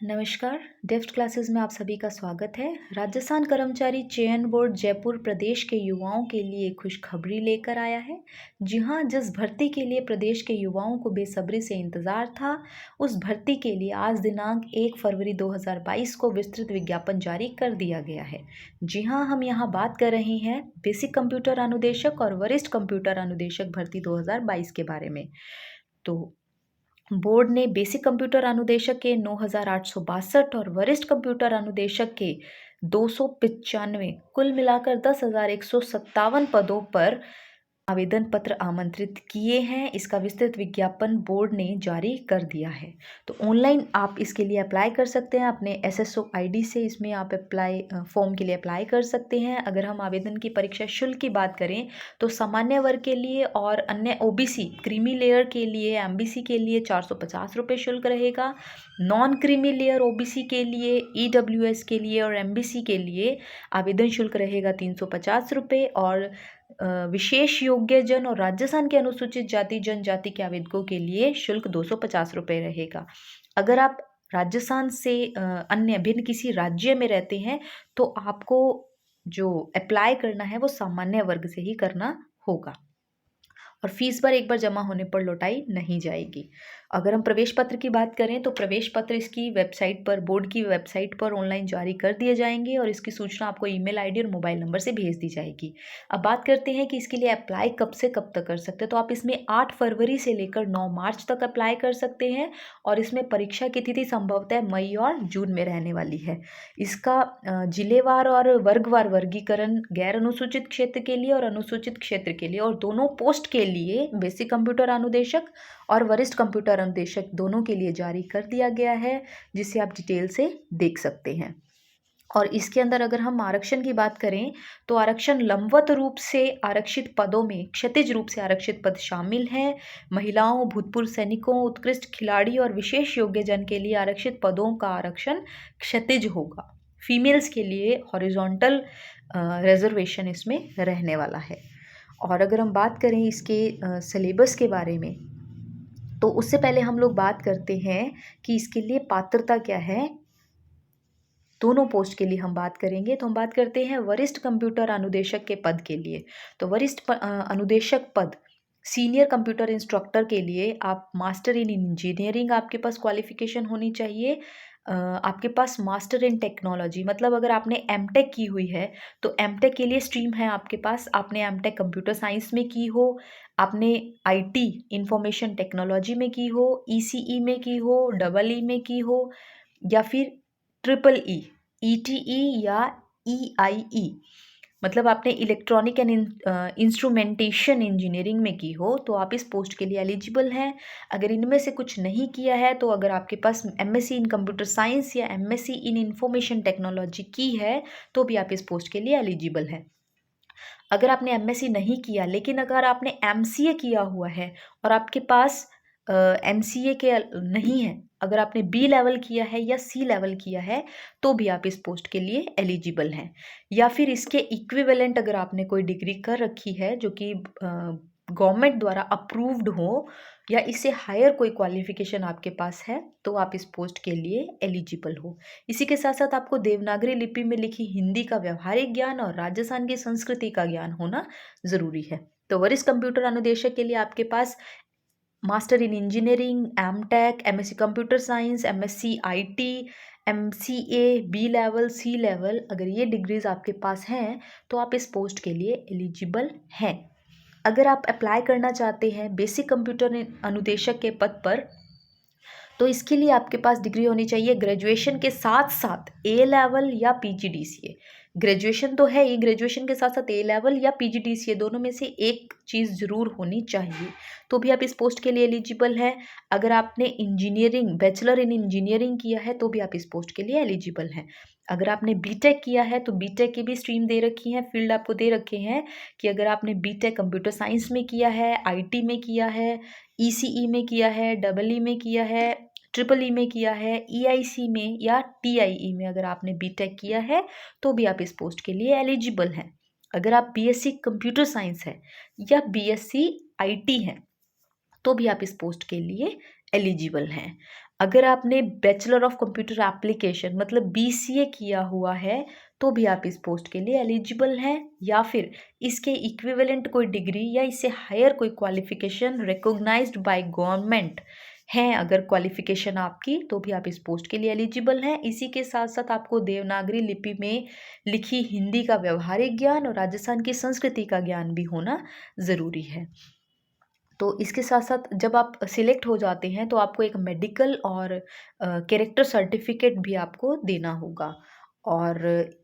नमस्कार। डेफ्ट क्लासेस में आप सभी का स्वागत है। राजस्थान कर्मचारी चयन बोर्ड जयपुर प्रदेश के युवाओं के लिए खुशखबरी लेकर आया है। जी हाँ, जिस भर्ती के लिए प्रदेश के युवाओं को बेसब्री से इंतज़ार था, उस भर्ती के लिए आज दिनांक 1 फरवरी 2022 को विस्तृत विज्ञापन जारी कर दिया गया है। जी हाँ, हम यहाँ बात कर रहे हैं बेसिक कंप्यूटर अनुदेशक और वरिष्ठ कंप्यूटर अनुदेशक भर्ती 2022 के बारे में। तो बोर्ड ने बेसिक कंप्यूटर अनुदेशक के 9,862 और वरिष्ठ कंप्यूटर अनुदेशक के 295 कुल मिलाकर 10,157 पदों पर आवेदन पत्र आमंत्रित किए हैं। इसका विस्तृत विज्ञापन बोर्ड ने जारी कर दिया है। तो ऑनलाइन आप इसके लिए अप्लाई कर सकते हैं। अपने एसएसओ आईडी से इसमें आप फॉर्म के लिए अप्लाई कर सकते हैं। अगर हम आवेदन की परीक्षा शुल्क की बात करें तो सामान्य वर्ग के लिए और अन्य ओबीसी क्रीमी लेयर के लिए, एमबीसी के लिए 450 रुपये शुल्क रहेगा। नॉन क्रीमी लेयर ओबीसी के लिए, ईडब्ल्यूएस के लिए और एमबीसी के लिए आवेदन शुल्क रहेगा 350 रुपये और विशेष योग्यजन और राजस्थान के अनुसूचित जाति जनजाति के आवेदकों के लिए शुल्क 250 रुपये रहेगा। अगर आप राजस्थान से अन्य भिन्न किसी राज्य में रहते हैं तो आपको जो अप्लाई करना है वो सामान्य वर्ग से ही करना होगा और फीस पर एक बार जमा होने पर लौटाई नहीं जाएगी। अगर हम प्रवेश पत्र की बात करें तो प्रवेश पत्र इसकी वेबसाइट पर, बोर्ड की वेबसाइट पर ऑनलाइन जारी कर दिए जाएंगे और इसकी सूचना आपको ईमेल आईडी और मोबाइल नंबर से भेज दी जाएगी। अब बात करते हैं कि इसके लिए अप्लाई कब से कब तक कर सकते हैं। तो आप इसमें 8 फरवरी से लेकर 9 मार्च तक अप्लाई कर सकते हैं और इसमें परीक्षा की तिथि संभवतः मई और जून में रहने वाली है। इसका जिलेवार और वर्गवार वर्गीकरण गैर अनुसूचित क्षेत्र के लिए और अनुसूचित क्षेत्र के लिए और दोनों पोस्ट के लिए बेसिक कंप्यूटर अनुदेशक और वरिष्ठ कंप्यूटर अनुदेशक दोनों के लिए जारी कर दिया गया है, जिसे आप डिटेल से देख सकते हैं। और इसके अंदर अगर हम आरक्षण की बात करें तो आरक्षण लंबवत रूप से आरक्षित पदों में क्षैतिज रूप से आरक्षित पद शामिल हैं। महिलाओं, भूतपूर्व सैनिकों, उत्कृष्ट खिलाड़ी और विशेष योग्यजन के लिए आरक्षित पदों का आरक्षण क्षैतिज होगा। फीमेल्स के लिए हॉरिजॉन्टल रिजर्वेशन इसमें रहने वाला है। और अगर हम बात करें इसके सिलेबस के बारे में तो उससे पहले हम लोग बात करते हैं कि इसके लिए पात्रता क्या है। दोनों पोस्ट के लिए हम बात करेंगे तो हम बात करते हैं वरिष्ठ कंप्यूटर अनुदेशक के पद के लिए। तो वरिष्ठ अनुदेशक पद सीनियर कंप्यूटर इंस्ट्रक्टर के लिए आप मास्टर इन इंजीनियरिंग आपके पास क्वालिफिकेशन होनी चाहिए। आपके पास मास्टर इन टेक्नोलॉजी मतलब अगर आपने एमटेक की हुई है तो एमटेक के लिए स्ट्रीम है आपके पास। आपने एमटेक कंप्यूटर साइंस में की हो, आपने आईटी इंफॉर्मेशन टेक्नोलॉजी में की हो, ईसीई में की हो, डबल ई में की हो या फिर ट्रिपल ई, ईटीई या ईआईई मतलब आपने इलेक्ट्रॉनिक एंड इंस्ट्रूमेंटेशन इंजीनियरिंग में की हो तो आप इस पोस्ट के लिए एलिजिबल हैं। अगर इनमें से कुछ नहीं किया है तो अगर आपके पास एमएससी इन कंप्यूटर साइंस या एमएससी इन इंफॉर्मेशन टेक्नोलॉजी की है तो भी आप इस पोस्ट के लिए एलिजिबल हैं। अगर आपने एमएससी नहीं किया लेकिन अगर आपने एमसीए किया हुआ है और आपके पास एमसीए के नहीं है, अगर आपने बी लेवल किया है या सी लेवल किया है तो भी आप इस पोस्ट के लिए एलिजिबल हैं। या फिर इसके इक्विवेलेंट अगर आपने कोई डिग्री कर रखी है जो कि गवर्नमेंट द्वारा अप्रूव्ड हो या इससे हायर कोई क्वालिफिकेशन आपके पास है तो आप इस पोस्ट के लिए एलिजिबल हो। इसी के साथ साथ आपको देवनागरी लिपि में लिखी हिंदी का व्यावहारिक ज्ञान और राजस्थान की संस्कृति का ज्ञान होना ज़रूरी है। तो वरिष्ठ कंप्यूटर अनुदेशक के लिए आपके पास master in engineering, M Tech, MSc computer science, MSc IT, MCA, B level, C level अगर ये डिग्रीज आपके पास हैं तो आप इस पोस्ट के लिए एलिजिबल हैं। अगर आप अप्लाई करना चाहते हैं बेसिक कंप्यूटर अनुदेशक के पद पर तो इसके लिए आपके पास डिग्री होनी चाहिए ग्रेजुएशन के साथ साथ ए लेवल या पीजीडीसीए। ग्रेजुएशन तो है ही, ग्रेजुएशन के साथ साथ ए लेवल या पीजीडीसीए दोनों में से एक चीज़ ज़रूर होनी चाहिए तो भी आप इस पोस्ट के लिए एलिजिबल हैं। अगर आपने इंजीनियरिंग, बैचलर इन इंजीनियरिंग किया है तो भी आप इस पोस्ट के लिए एलिजिबल हैं। अगर आपने बीटेक किया है तो बीटेक की भी स्ट्रीम दे रखी है, फील्ड आपको दे रखे हैं कि अगर आपने बीटेक कंप्यूटर साइंस में किया है, आईटी में किया है, ईसीई में किया है, डबल ई में किया है, ट्रिपल ई में किया है, ईआईसी में या टीआईई में अगर आपने बीटेक किया है तो भी आप इस पोस्ट के लिए एलिजिबल हैं। अगर आप बीएससी कंप्यूटर साइंस है या बीएससी आईटी है तो भी आप इस पोस्ट के लिए एलिजिबल हैं। अगर आपने बैचलर ऑफ कंप्यूटर एप्लीकेशन मतलब बीसीए किया हुआ है तो भी आप इस पोस्ट के लिए एलिजिबल हैं, या फिर इसके इक्विवेलेंट कोई डिग्री या इससे हायर कोई क्वालिफिकेशन रिकॉग्नाइज्ड बाय गवर्नमेंट है अगर क्वालिफिकेशन आपकी, तो भी आप इस पोस्ट के लिए एलिजिबल हैं। इसी के साथ साथ आपको देवनागरी लिपि में लिखी हिंदी का व्यवहारिक ज्ञान और राजस्थान की संस्कृति का ज्ञान भी होना ज़रूरी है। तो इसके साथ साथ जब आप सिलेक्ट हो जाते हैं तो आपको एक मेडिकल और कैरेक्टर सर्टिफिकेट भी आपको देना होगा। और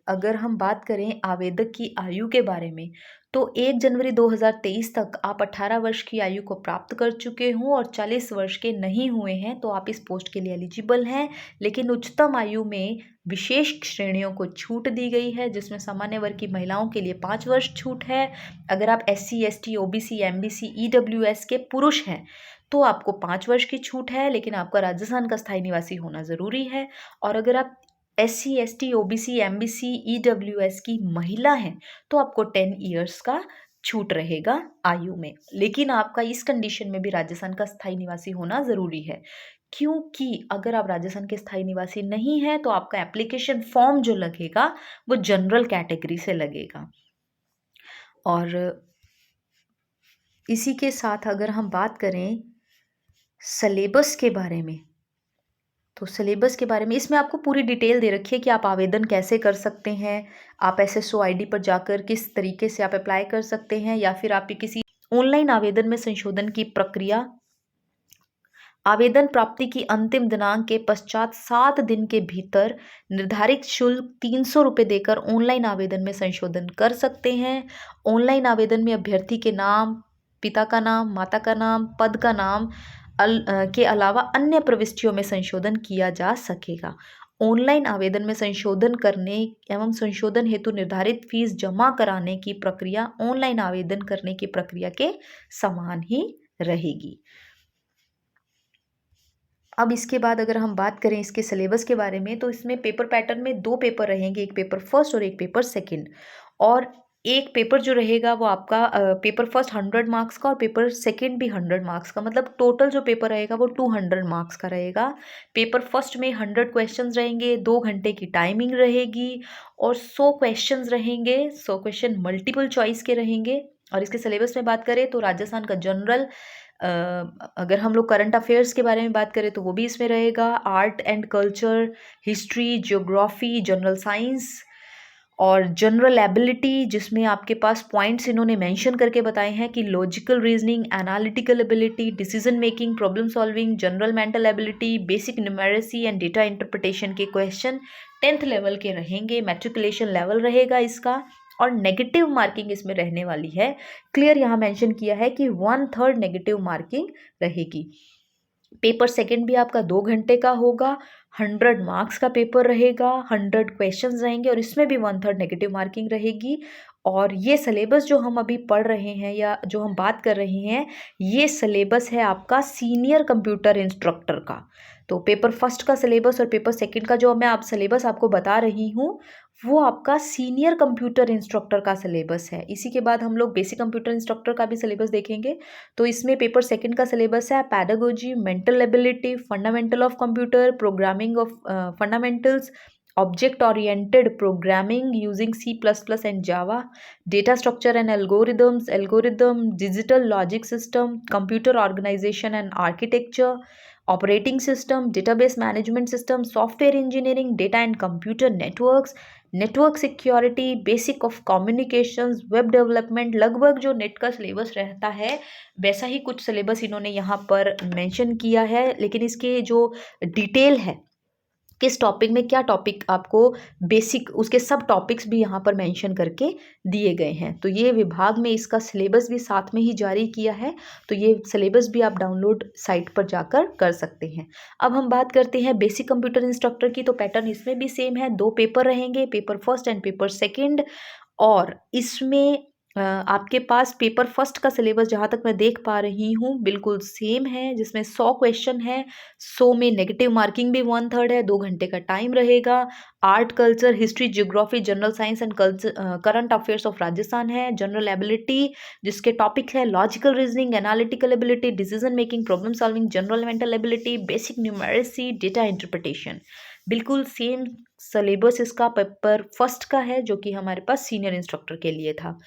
अगर हम बात करें आवेदक की आयु के बारे में, तो 1 जनवरी 2023 तक आप 18 वर्ष की आयु को प्राप्त कर चुके हों और 40 वर्ष के नहीं हुए हैं तो आप इस पोस्ट के लिए एलिजिबल हैं। लेकिन उच्चतम आयु में विशेष श्रेणियों को छूट दी गई है, जिसमें सामान्य वर्ग की महिलाओं के लिए 5 वर्ष छूट है। अगर आप SC ST OBC MBC EWS के पुरुष हैं तो आपको 5 वर्ष की छूट है, लेकिन आपका राजस्थान का स्थायी निवासी होना ज़रूरी है। और अगर आप SC ST OBC MBC EWS की महिला हैं तो आपको 10 ईयर्स का छूट रहेगा आयु में, लेकिन आपका इस कंडीशन में भी राजस्थान का स्थायी निवासी होना ज़रूरी है, क्योंकि अगर आप राजस्थान के स्थायी निवासी नहीं हैं तो आपका एप्लीकेशन फॉर्म जो लगेगा वो जनरल कैटेगरी से लगेगा। और इसी के साथ अगर हम बात करें सिलेबस के बारे में, तो सिलेबस के बारे में इसमें आपको पूरी डिटेल दे रखी है कि आप आवेदन कैसे कर सकते हैं, आप SSO ID पर जाकर किस तरीके से आप अप्लाई कर सकते हैं, या फिर आप किसी ऑनलाइन आवेदन में संशोधन की प्रक्रिया, आवेदन प्राप्ति की अंतिम दिनांक के पश्चात 7 दिन के भीतर निर्धारित शुल्क 300 रुपये देकर ऑनलाइन आवेदन में संशोधन कर सकते हैं। ऑनलाइन आवेदन में अभ्यर्थी के नाम, पिता का नाम, माता का नाम, पद का नाम के अलावा अन्य प्रविष्टियों में संशोधन किया जा सकेगा। ऑनलाइन आवेदन में संशोधन करने एवं संशोधन हेतु निर्धारित फीस जमा कराने की प्रक्रिया ऑनलाइन आवेदन करने की प्रक्रिया के समान ही रहेगी। अब इसके बाद अगर हम बात करें इसके सिलेबस के बारे में, तो इसमें पेपर पैटर्न में 2 पेपर रहेंगे, एक पेपर फर्स्ट और एक पेपर सेकंड। और एक पेपर जो रहेगा वो आपका पेपर फर्स्ट 100 मार्क्स का और पेपर सेकंड भी 100 मार्क्स का, मतलब टोटल जो पेपर रहेगा वो 200 मार्क्स का रहेगा। पेपर फर्स्ट में 100 क्वेश्चंस रहेंगे, 2 घंटे की टाइमिंग रहेगी और 100 क्वेश्चंस रहेंगे, 100 क्वेश्चन मल्टीपल चॉइस के रहेंगे। और इसके सिलेबस में बात करें तो राजस्थान का जनरल, अगर हम लोग करंट अफेयर्स के बारे में बात करें तो वो भी इसमें रहेगा, art and culture, history, geography, general science और जनरल एबिलिटी, जिसमें आपके पास पॉइंट्स इन्होंने मेंशन करके बताए हैं कि logical reasoning, analytical ability, decision making, problem solving, general mental ability, basic numeracy and data interpretation के क्वेश्चन 10th लेवल के रहेंगे। मैट्रिकुलेशन लेवल रहेगा इसका और नेगेटिव मार्किंग इसमें रहने वाली है। क्लियर यहाँ मेंशन किया है कि 1/3 नेगेटिव मार्किंग रहेगी। पेपर सेकंड भी आपका 2 घंटे का होगा, 100 मार्क्स का पेपर रहेगा, 100 क्वेश्चंस रहेंगे और इसमें भी 1/3 नेगेटिव मार्किंग रहेगी। और ये सिलेबस जो हम अभी पढ़ रहे हैं या जो हम बात कर रहे हैं, ये सिलेबस है आपका सीनियर कंप्यूटर इंस्ट्रक्टर का। तो पेपर फर्स्ट का सिलेबस और पेपर सेकंड का जो मैं आप सिलेबस आपको बता रही हूँ वो आपका सीनियर कंप्यूटर इंस्ट्रक्टर का सिलेबस है। इसी के बाद हम लोग बेसिक कंप्यूटर इंस्ट्रक्टर का भी सिलेबस देखेंगे। तो इसमें पेपर सेकंड का सिलेबस है pedagogy, mental ability, fundamental of computer, programming of fundamentals, object oriented programming using C++ and Java, data structure and algorithm, digital logic system, computer organization and architecture, operating system, database management system, software engineering, data and computer networks, network security, basic of communications, web development. लगभग जो net का syllabus रहता है वैसा ही कुछ syllabus इन्होंने यहाँ पर मेंशन किया है, लेकिन इसके जो डिटेल है किस टॉपिक में क्या टॉपिक आपको बेसिक, उसके सब टॉपिक्स भी यहाँ पर मेंशन करके दिए गए हैं। तो ये विभाग में इसका सिलेबस भी साथ में ही जारी किया है, तो ये सिलेबस भी आप डाउनलोड साइट पर जाकर कर सकते हैं। अब हम बात करते हैं बेसिक कंप्यूटर इंस्ट्रक्टर की। तो पैटर्न इसमें भी सेम है, 2 पेपर रहेंगे, paper first and paper second. और इसमें आपके पास पेपर फर्स्ट का सिलेबस जहाँ तक मैं देख पा रही हूँ बिल्कुल सेम है, जिसमें 100 क्वेश्चन है, 100 में नेगेटिव मार्किंग भी 1/3 है, 2 घंटे का टाइम रहेगा। Art culture history geography general science and current affairs of Rajasthan है। जनरल एबिलिटी जिसके टॉपिक है logical reasoning, analytical ability, decision making, problem solving, general mental ability, basic numeracy, data interpretation. बिल्कुल same syllabus इसका paper first का है जो कि हमारे पास सीनियर इंस्ट्रक्टर के लिए था।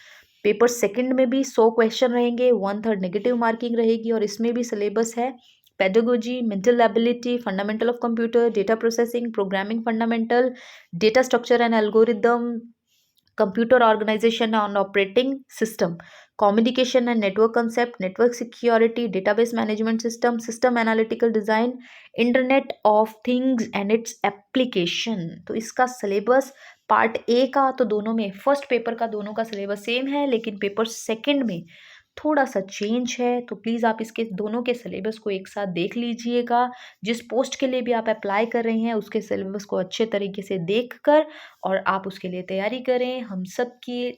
पेपर सेकंड में भी 100 क्वेश्चन रहेंगे, 1/3 नेगेटिव मार्किंग रहेगी और इसमें भी सिलेबस है pedagogy, mental ability, fundamental of computer, data processing, programming fundamental, data structure and algorithm, computer organization and operating system, communication and network concept, network security, database management system, system analytical design, internet of things and its application. तो इसका syllabus part A का तो दोनों में first paper का दोनों का syllabus same है, लेकिन पेपर सेकंड में थोड़ा सा चेंज है। तो प्लीज़ आप इसके दोनों के सिलेबस को एक साथ देख लीजिएगा। जिस पोस्ट के लिए भी आप अप्लाई कर रहे हैं उसके सिलेबस को अच्छे तरीके से देखकर और आप उसके लिए तैयारी करें। हम सब की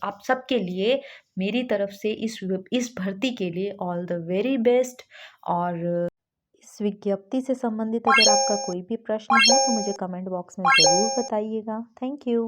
आप सबके लिए मेरी तरफ से इस भर्ती के लिए ऑल द वेरी बेस्ट। और इस विज्ञप्ति से संबंधित अगर आपका कोई भी प्रश्न है तो मुझे कमेंट बॉक्स में ज़रूर बताइएगा। Thank you.